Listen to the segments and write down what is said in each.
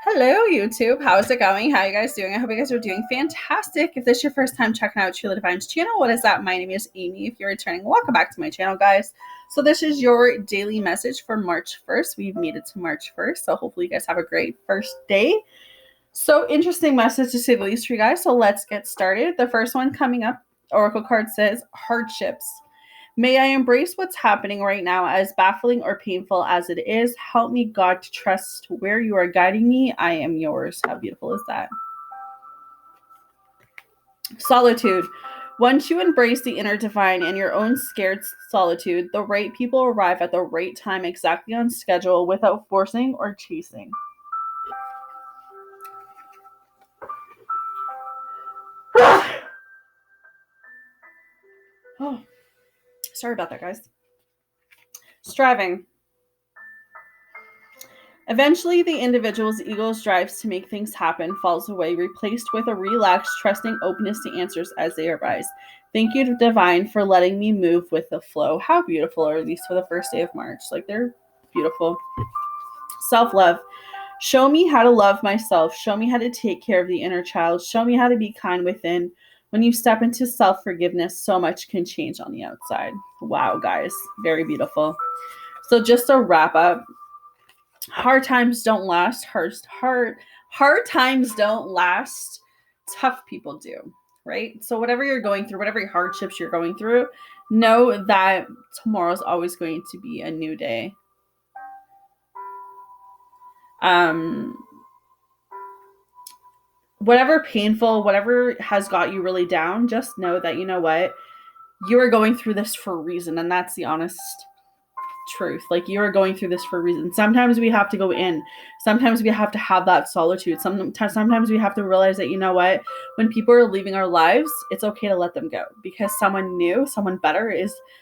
Hello, YouTube. How's it going? How are you guys doing? I hope you guys are doing fantastic. If this is your first time checking out Sheila Divine's channel, what is up? My name is Amy. If you're returning, welcome back to my channel, guys. So this is your daily message for March 1st. We've made it to March 1st, so hopefully you guys have a great first day. So interesting message to say the least for you guys. So let's get started. The first one coming up, Oracle card says hardships. May I embrace what's happening right now, as baffling or painful as it is. Help me, God, to trust where you are guiding me. I am yours. How beautiful is that? Solitude. Once you embrace the inner divine and your own scared solitude, the right people arrive at the right time, exactly on schedule, without forcing or chasing. Oh, sorry about that, guys. Striving. Eventually, the individual's ego's drives to make things happen falls away, replaced with a relaxed, trusting openness to answers as they arise. Thank you, Divine, for letting me move with the flow. How beautiful are these for the first day of March? Like, they're beautiful. Self-love. Show me how to love myself. Show me how to take care of the inner child. Show me how to be kind within. When you step into self-forgiveness, so much can change on the outside. Wow, guys. Very beautiful. So just to wrap up, hard times don't last. Hard times don't last. Tough people do, right? So whatever you're going through, whatever hardships you're going through, know that tomorrow's always going to be a new day. Whatever painful, whatever has got you really down, just know that, you know what, you are going through this for a reason, and that's the honest truth. Like, you are going through this for a reason. Sometimes we have to go in. Sometimes we have to have that solitude. Sometimes we have to realize that, you know what, when people are leaving our lives, it's okay to let them go, because someone new, someone better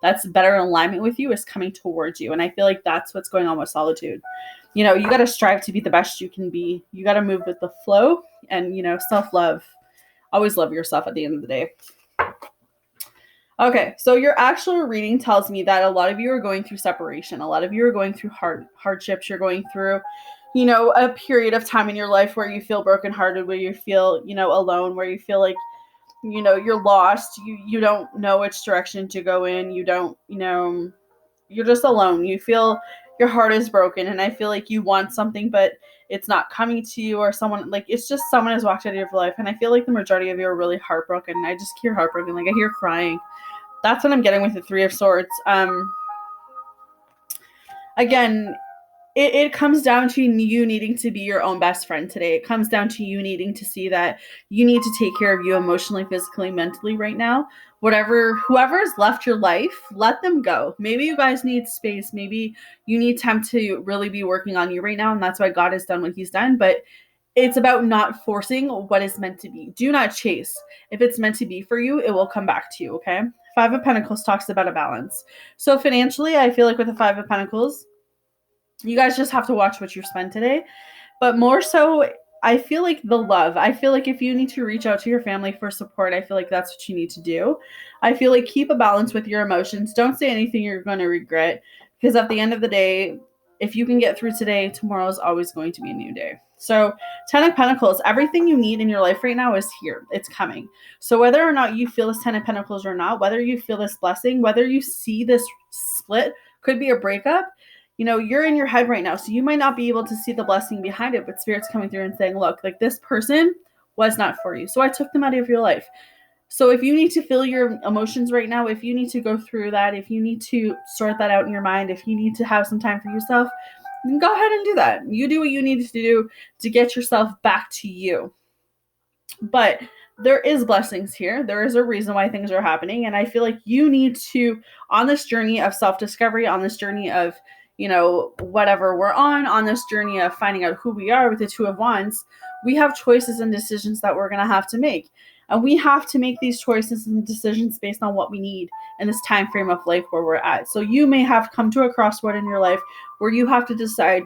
that's better in alignment with you is coming towards you. And I feel like that's what's going on with solitude. You know, you got to strive to be the best you can be. You got to move with the flow, and, you know, self-love. Always love yourself at the end of the day. Okay, so your actual reading tells me that a lot of you are going through separation. A lot of you are going through hardships. You're going through, you know, a period of time in your life where you feel brokenhearted, where you feel, you know, alone, where you feel like, you know, you're lost. You don't know which direction to go in. You don't, you know, you're just alone. You feel your heart is broken, and I feel like you want something, but it's not coming to you, or someone, like, it's just someone has walked out of your life. And I feel like the majority of you are really heartbroken. I just hear heartbroken. Like, I hear crying. That's what I'm getting with the Three of Swords. Again, it comes down to you needing to be your own best friend today. It comes down to you needing to see that you need to take care of you emotionally, physically, mentally right now. Whoever's left your life, let them go. Maybe you guys need space. Maybe you need time to really be working on you right now, and that's why God has done what he's done. But it's about not forcing what is meant to be. Do not chase. If it's meant to be for you, it will come back to you, okay? Five of Pentacles talks about a balance. So financially, I feel like with the Five of Pentacles, you guys just have to watch what you spend today. But more so, I feel like the love. I feel like if you need to reach out to your family for support, I feel like that's what you need to do. I feel like keep a balance with your emotions. Don't say anything you're going to regret, because at the end of the day, if you can get through today, tomorrow is always going to be a new day. So 10 of Pentacles, everything you need in your life right now is here. It's coming. So whether or not you feel this 10 of Pentacles or not, whether you feel this blessing, whether you see this split, could be a breakup, you know, you're in your head right now. So you might not be able to see the blessing behind it, but Spirit's coming through and saying, look, like, this person was not for you, so I took them out of your life. So if you need to feel your emotions right now, if you need to go through that, if you need to sort that out in your mind, if you need to have some time for yourself, then go ahead and do that. You do what you need to do to get yourself back to you. But there is blessings here. There is a reason why things are happening. And I feel like you need to, on this journey of self-discovery, on this journey of, you know, whatever we're on this journey of finding out who we are with the Two of Wands, we have choices and decisions that we're going to have to make. And we have to make these choices and decisions based on what we need in this time frame of life where we're at. So you may have come to a crossroad in your life where you have to decide,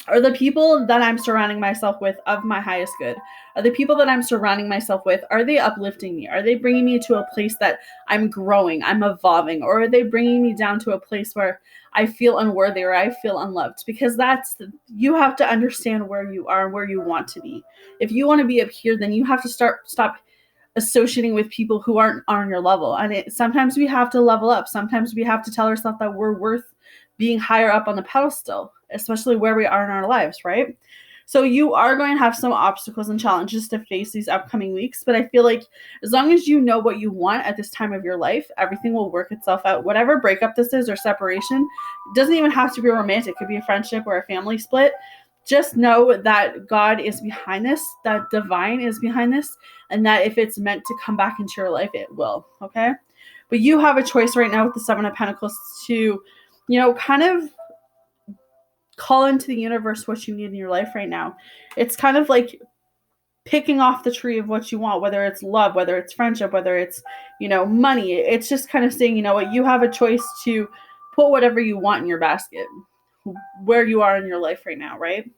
Are the people that I'm surrounding myself with of my highest good? Are the people that I'm surrounding myself with, are they uplifting me? Are they bringing me to a place that I'm growing, I'm evolving? Or are they bringing me down to a place where I feel unworthy or I feel unloved? Because you have to understand where you are and where you want to be. If you want to be up here, then you have to stop associating with people who aren't on your level. And sometimes we have to level up. Sometimes we have to tell ourselves that we're worth being higher up on the pedestal, especially where we are in our lives, right? So you are going to have some obstacles and challenges to face these upcoming weeks, but I feel like as long as you know what you want at this time of your life, everything will work itself out. Whatever breakup this is or separation, it doesn't even have to be romantic. It could be a friendship or a family split. Just know that God is behind this, that divine is behind this, and that if it's meant to come back into your life, it will, okay? But you have a choice right now with the Seven of Pentacles to, kind of call into the universe what you need in your life right now. It's kind of like picking off the tree of what you want, whether it's love, whether it's friendship, whether it's, money. It's just kind of saying, you know what, you have a choice to put whatever you want in your basket, where you are in your life right now, right?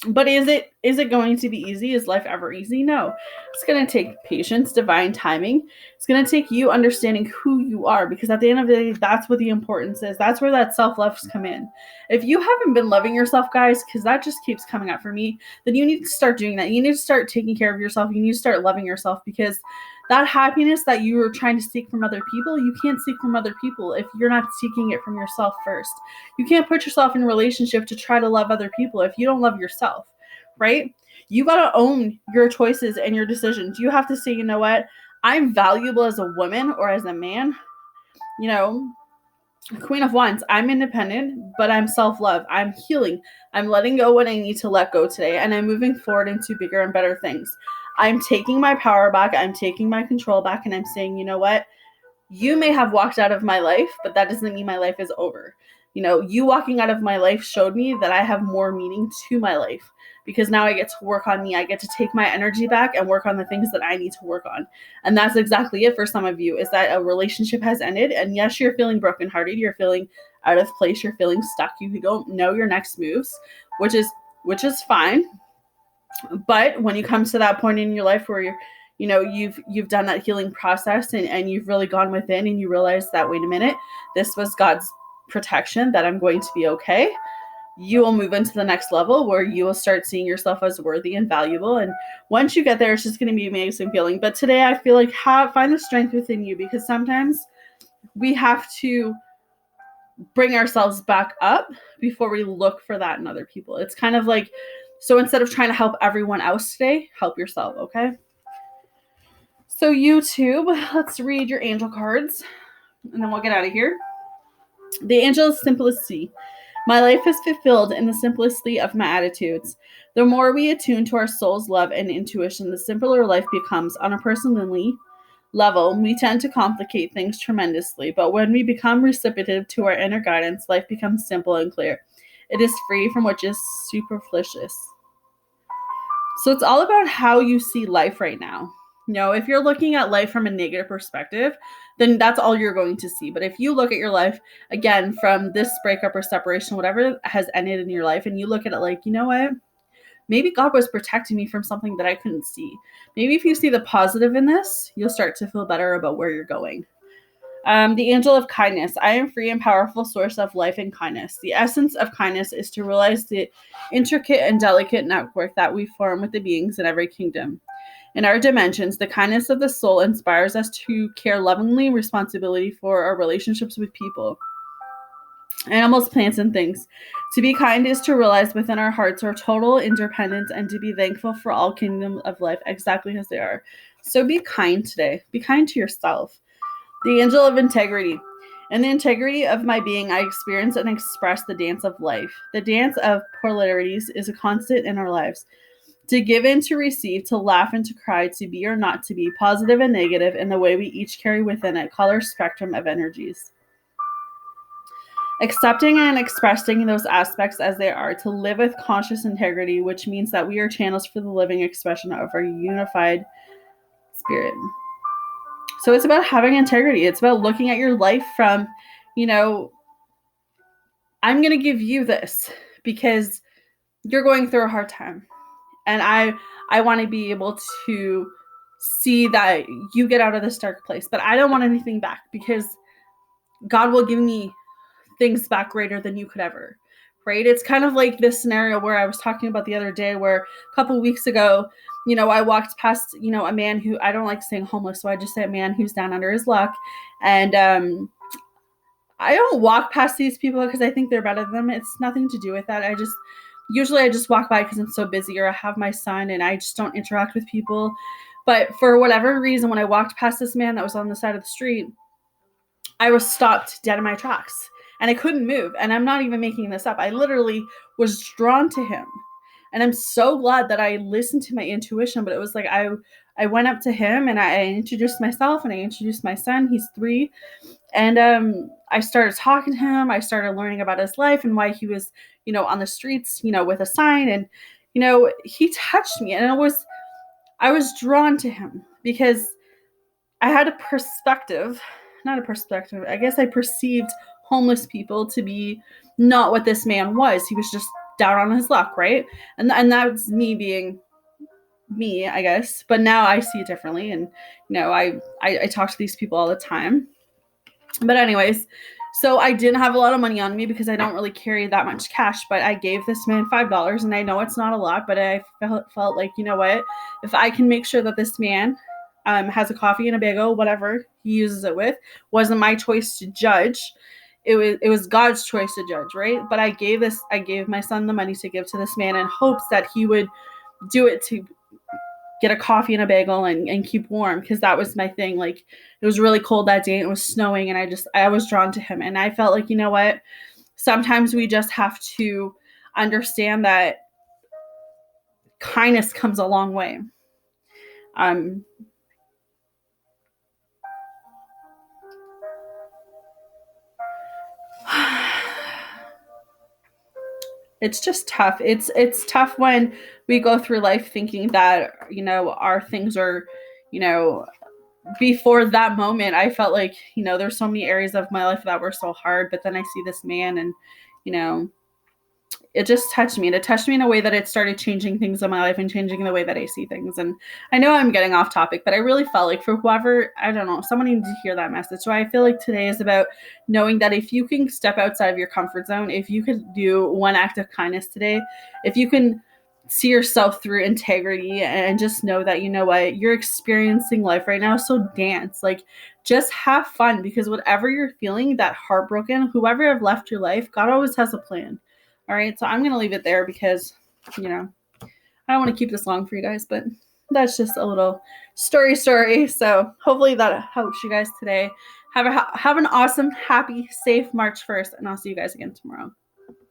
But is it going to be easy? Is life ever easy? No. It's going to take patience, divine timing. It's going to take you understanding who you are, because at the end of the day, that's what the importance is. That's where that self-love's come in. If you haven't been loving yourself, guys, because that just keeps coming up for me, then you need to start doing that. You need to start taking care of yourself. You need to start loving yourself, because that happiness that you are trying to seek from other people, you can't seek from other people if you're not seeking it from yourself first. You can't put yourself in a relationship to try to love other people if you don't love yourself, right? You got to own your choices and your decisions. You have to say, you know what? I'm valuable as a woman or as a man. Queen of Wands, I'm independent, but I'm self-love. I'm healing. I'm letting go what I need to let go today, and I'm moving forward into bigger and better things. I'm taking my power back. I'm taking my control back, and I'm saying, you know what? You may have walked out of my life, but that doesn't mean my life is over. You walking out of my life showed me that I have more meaning to my life, because now I get to work on me. I get to take my energy back and work on the things that I need to work on. And that's exactly it for some of you, is that a relationship has ended. And yes, you're feeling brokenhearted. You're feeling out of place. You're feeling stuck. You don't know your next moves, which is fine. But when you come to that point in your life where you've done that healing process, and you've really gone within, and you realize that, wait a minute, this was God's protection, that I'm going to be okay, you will move into the next level where you will start seeing yourself as worthy and valuable. And once you get there, it's just going to be an amazing feeling. But today I feel like find the strength within you, because sometimes we have to bring ourselves back up before we look for that in other people. It's kind of like, so instead of trying to help everyone else today, help yourself, okay? So YouTube, let's read your angel cards, and then we'll get out of here. The angel is simplicity. My life is fulfilled in the simplicity of my attitudes. The more we attune to our soul's love and intuition, the simpler life becomes. On a personally level, we tend to complicate things tremendously, but when we become receptive to our inner guidance, life becomes simple and clear. It is free from what is superfluous. So it's all about how you see life right now. If you're looking at life from a negative perspective, then that's all you're going to see. But if you look at your life, again, from this breakup or separation, whatever has ended in your life, and you look at it like, you know what? Maybe God was protecting me from something that I couldn't see. Maybe if you see the positive in this, you'll start to feel better about where you're going. The angel of kindness. I am free and powerful source of life and kindness. The essence of kindness is to realize the intricate and delicate network that we form with the beings in every kingdom. In our dimensions, the kindness of the soul inspires us to care lovingly responsibility for our relationships with people, animals, plants, and things. To be kind is to realize within our hearts our total independence, and to be thankful for all kingdoms of life exactly as they are. So be kind today. Be kind to yourself. The angel of integrity. In the integrity of my being, I experience and express the dance of life. The dance of polarities is a constant in our lives. To give and to receive, to laugh and to cry, to be or not to be, positive and negative, in the way we each carry within it, color spectrum of energies. Accepting and expressing those aspects as they are, to live with conscious integrity, which means that we are channels for the living expression of our unified spirit. So it's about having integrity. It's about looking at your life from, I'm going to give you this because you're going through a hard time. And I want to be able to see that you get out of this dark place. But I don't want anything back, because God will give me things back greater than you could ever. Right? It's kind of like this scenario where I was talking about the other day, where a couple of weeks ago, I walked past, a man who, I don't like saying homeless, so I just say a man who's down under his luck. And I don't walk past these people because I think they're better than them. It's nothing to do with that. I just walk by because I'm so busy, or I have my son and I just don't interact with people. But for whatever reason, when I walked past this man that was on the side of the street, I was stopped dead in my tracks and I couldn't move. And I'm not even making this up. I literally was drawn to him. And I'm so glad that I listened to my intuition. But it was like I went up to him and I introduced myself and I introduced my son. He's 3. And I started talking to him. I started learning about his life and why he was, on the streets, with a sign. And, he touched me. And I was drawn to him because I had a perspective, not a perspective, I guess I perceived homeless people to be not what this man was. He was just down on his luck, right? And that's me being me, I guess. But now I see it differently. And, I talk to these people all the time. But anyways, so I didn't have a lot of money on me because I don't really carry that much cash, but I gave this man $5, and I know it's not a lot, but I felt like, you know what, if I can make sure that this man has a coffee and a bagel, whatever he uses it with, wasn't my choice to judge. It was God's choice to judge, right? But I gave my son the money to give to this man in hopes that he would do it to get a coffee and a bagel and keep warm, because that was my thing. Like, it was really cold that day and it was snowing, and I was drawn to him, and I felt like, you know what, sometimes we just have to understand that kindness comes a long way. It's just tough. It's tough when we go through life thinking that, our things are, you know, before that moment, I felt like, there's so many areas of my life that were so hard, but then I see this man and, you know, it just touched me. And it touched me in a way that it started changing things in my life and changing the way that I see things. And I know I'm getting off topic, but I really felt like, for whoever, I don't know, someone needed to hear that message. So I feel like today is about knowing that if you can step outside of your comfort zone, if you could do one act of kindness today, if you can see yourself through integrity and just know that, you know what, you're experiencing life right now. So dance, like, just have fun, because whatever you're feeling, that heartbroken, whoever have left your life, God always has a plan. All right, so I'm going to leave it there because, I don't want to keep this long for you guys, but that's just a little story. So hopefully that helps you guys today. Have an awesome, happy, safe March 1st, and I'll see you guys again tomorrow.